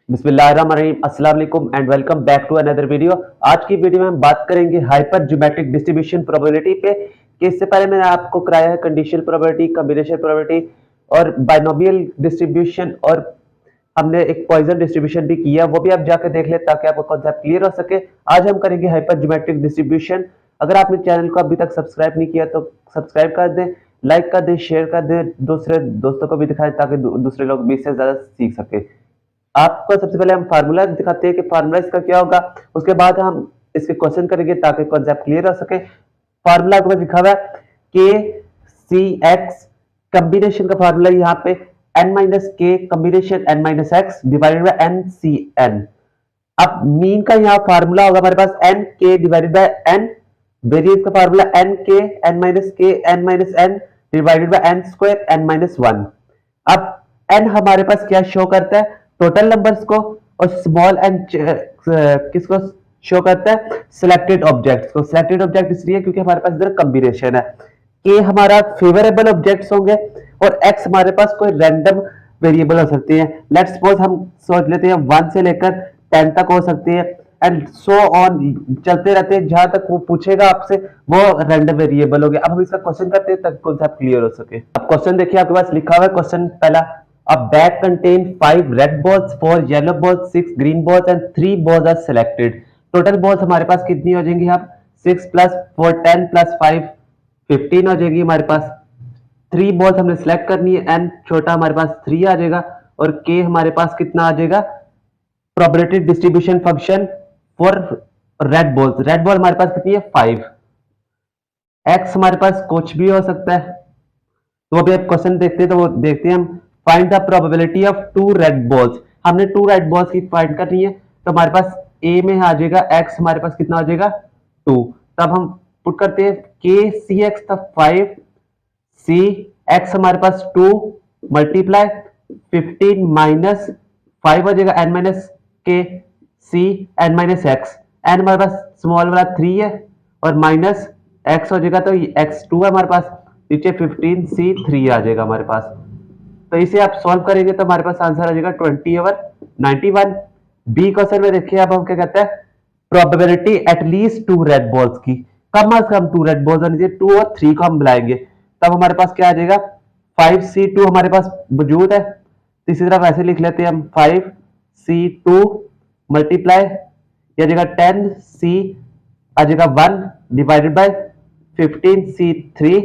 बिस्मिल्लाहिर्रहमानिर्रहीम, अस्सलाम वालेकुम and welcome back to another video. आज की वीडियो में हम बात करेंगे हाइपर ज्योमेट्रिक डिस्ट्रीब्यूशन प्रोबेबिलिटी पे। कि इससे पहले मैंने आपको कराया है कंडीशनल प्रोबेबिलिटी, कॉम्बिनेशन प्रोबेबिलिटी और बाइनोमियल डिस्ट्रीब्यूशन, और हमने एक पॉइजन डिस्ट्रीब्यूशन भी किया, वो भी आप जाकर देख लें ताकि आपको कॉन्सेप्ट क्लियर हो सके। आज हम करेंगे हाइपर ज्योमेट्रिक डिस्ट्रीब्यूशन। अगर आपने चैनल को अभी तक सब्सक्राइब नहीं किया तो सब्सक्राइब कर दें, लाइक कर दें, शेयर कर दें, दूसरे दोस्तों को भी दिखाएं ताकि दूसरे लोग भी इससे ज्यादा सीख सके। आपको सबसे पहले हम फार्मूला दिखाते हैं कि फार्मूला इसका क्या होगा, उसके बाद हम इसके क्वेश्चन करेंगे ताकि कॉन्सेप्ट क्लियर हो सके। फार्मूला को लिखा हुआ है के सी एक्स, कॉम्बिनेशन का फार्मूला यहाँ पे n minus K combination n minus X divided by n C N. अब मीन का यहाँ फार्मूला होगा हमारे पास n K divided by n, variance का formula n K n minus K n minus n divided by n square n minus 1। अब n हमारे पास क्या शो करता है, टोटल नंबर्स को, और स्मॉल एन किसको शो करता है, सिलेक्टेड ऑब्जेक्ट्स को। सिलेक्टेड ऑब्जेक्ट इसलिए क्योंकि हमारे पास इधर कॉम्बिनेशन है। के हमारा फेवरेबल ऑब्जेक्ट्स होंगे और एक्स हमारे पास कोई रैंडम वेरिएबल हो सकती है। लेट्स सपोज हम सोच लेते हैं 1 से लेकर 10 तक हो सकती है, एंड सो ऑन चलते रहते हैं जहां तक वो पूछेगा आपसे वो रैंडम वेरिएबल हो गया। अब हम इसका क्वेश्चन करते हैं ताकि कॉन्सेप्ट क्लियर हो सके। अब क्वेश्चन देखिए, आपके पास लिखा हुआ है क्वेश्चन पहला, a bag contain 5 red balls, 4 yellow balls, 6 green balls and 3 balls are selected। Total balls हमारे पास कितनी हो जाएंगी, आप 6 प्लस 4 10 प्लस 5 15 हो जाएगी हमारे पास। 3 बॉल्स हमने सेलेक्ट करनी है, n छोटा हमारे पास 3 आ जाएगा, और k हमारे पास कितना आ जाएगा, probability distribution function for red balls. Red ball हमारे पास कितनी है 5। x हमारे पास कुछ भी हो सकता है, तो अभी आप क्वेश्चन देखते हैं तो वो देखते हैं हम। Find the probability of 2 red balls. हमने 2 रेड बॉल्स की फाइंड करनी है, तो हमारे पास a में आ जाएगा x हमारे पास कितना आ जाएगा 2। तब हम पुट करते हैं k सी एक्स था 5, c x हमारे पास 2 मल्टीप्लाई 15 माइनस 5 हो जाएगा n माइनस के c n minus x. n हमारे पास स्मॉल वाला 3 है और माइनस x हो जाएगा, तो x 2 है हमारे पास, नीचे 15 c 3 आ जाएगा हमारे पास। तो इसे आप सॉल्व करेंगे तो हमारे पास आंसर आ जाएगा 20/91। बी क्वेश्चन में देखिए, अब हम क्या कहते हैं, प्रोबेबिलिटी एटलीस्ट 2 रेड बॉल्स की, कम से कम 2 रेड बॉल्स आनी चाहिए, 2 और 3 को हम बुलाएंगे, तब हमारे पास क्या आ जाएगा 5c2 हमारे पास मौजूद है। इसी तरह वैसे लिख लेते हैं हम 5c2 मल्टीप्लाई या जगह 10c आ जाएगा 1 डिवाइडेड बाय 15c3,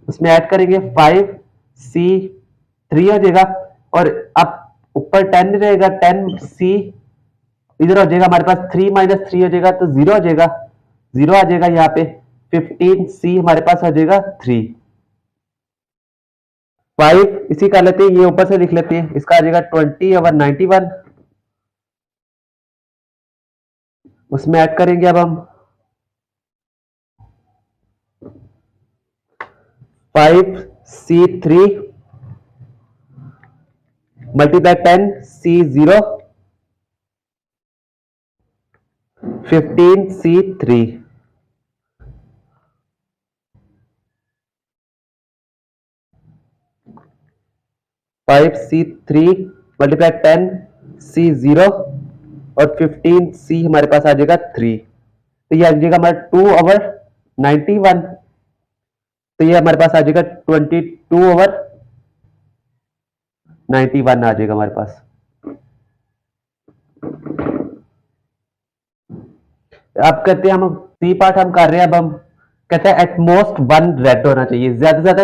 उसमें ऐड करेंगे 5c3 हो जाएगा, और अब ऊपर 10 रहेगा, 10c इधर हो जाएगा हमारे पास 3 माइनस 3 हो जाएगा तो 0 हो जाएगा, 0 आ जाएगा यहाँ पे, 15c हमारे पास हो जाएगा 3। 5 इसी कर लेते हैं, ये ऊपर से लिख लेते हैं, इसका आ जाएगा 20/91, उसमें ऐड करेंगे अब हम 5c3 multiply 10c0 15c3। 5c3 multiply 10c0 और 15c हमारे पास आ जाएगा 3, तो ये आ जाएगा हमारा 2/91, तो ये हमारे पास आ जाएगा 22/91 आ जाएगा हमारे पास। अब कहते हैं हम सी पार्ट हम कर रहे हैं, अब हम कहते हैं एटमोस्ट 1 रेड होना चाहिए, ज्यादा से ज्यादा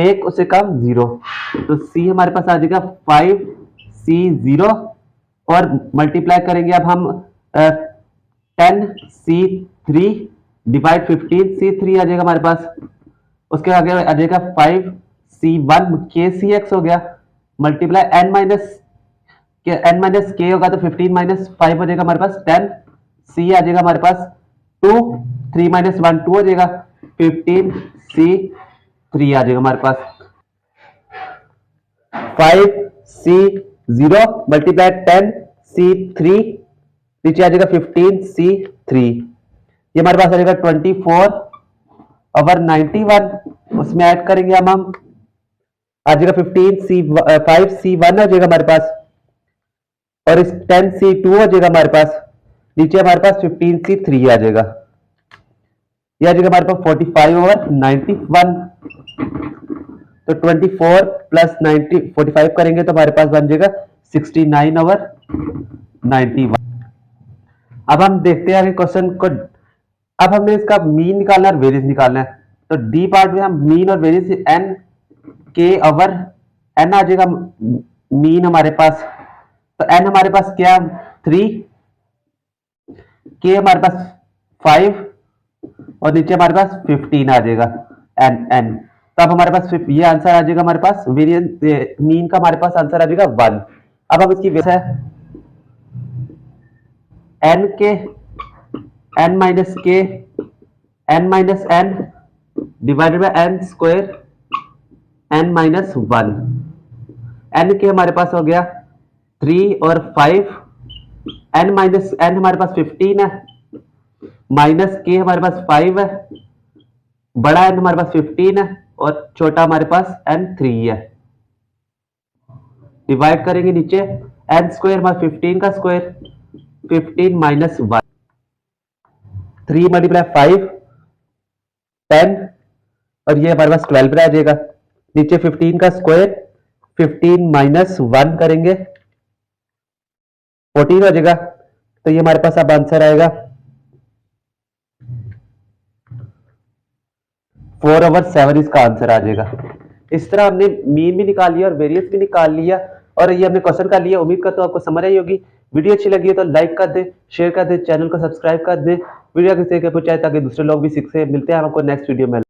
एक, उससे कम 0। तो सी हमारे पास आ जाएगा 5c0 और मल्टीप्लाई करेंगे अब हम 10c3 डिवाइड 15c3 आ जाएगा हमारे पास, उसके आगे आ जाएगा 5c1 के सी एक्स हो गया, मल्टीप्लाई n माइनस के होगा तो 15 माइनस 5 हो जाएगा हमारे पास 10 c आ जाएगा हमारे पास 2, 3 माइनस 1 2 हो जाएगा, 15 c 3 आ जाएगा हमारे पास। 5c0 मल्टीप्लाई 10 c3 नीचे आ जाएगा 15 c3, ये हमारे पास आ जाएगा 24/91, उसमें ऐड करेंगे हम आ जाएगा 5c1 आ जाएगा हमारे पास, और इस 10C2 आ जाएगा हमारे पास, नीचे हमारे पास 15C3 आ जाएगा, यह आ जाएगा हमारे पास 45/91। तो 24 प्लस 90 45 करेंगे तो हमारे पास बन जाएगा 69/91। अब हम देखते हैं आगे क्वेश्चन को। अब हमने इसका मीन निकालना है और वेरियंस निकालना है। तो डी पार्ट में हम मीन और वेरियंस एन के ओवर एन आ जाएगा मीन हमारे पास। तो एन हमारे पास क्या 3, के हमारे पास 5 और नीचे हमारे पास 15 आ जाएगा एन एन। तो अब हमारे पास ये आंसर आ जाएगा हमारे पास वेरियंस मीन का हमारे पास आंसर आ जाएगा 1। अब हम इसकी वजह है N K N minus K N minus N divided by N square N minus 1। N K हमारे पास हो गया 3 और 5, एन माइनस एन हमारे पास 15 है, माइनस के हमारे पास 5 है, बड़ा एन हमारे पास 15 है और छोटा हमारे पास एन 3 है। डिवाइड करेंगे नीचे एन स्क्वायर हमारा 15 का स्क्वायर 15 माइनस 1, 3 मल्टीप्लाई 5 10 और ये हमारे पास 12 आ जाएगा। नीचे 15 का स्क्वायर 15 माइनस 1 करेंगे 14 हो जाएगा। तो ये हमारे पास अब आंसर आएगा 4/7 इसका आंसर आ जाएगा। इस तरह हमने मीन भी निकाल लिया और वेरियंस भी निकाल लिया और ये हमने क्वेश्चन कर लिया। उम्मीद करता हूं आपको समझ आई होगी। वीडियो अच्छी लगी है तो लाइक कर दे, शेयर कर दे, चैनल को सब्सक्राइब कर दे, वीडियो किसी के पहुंचाए ताकि दूसरे लोग भी सीख सके। मिलते हैं आपको नेक्स्ट वीडियो में।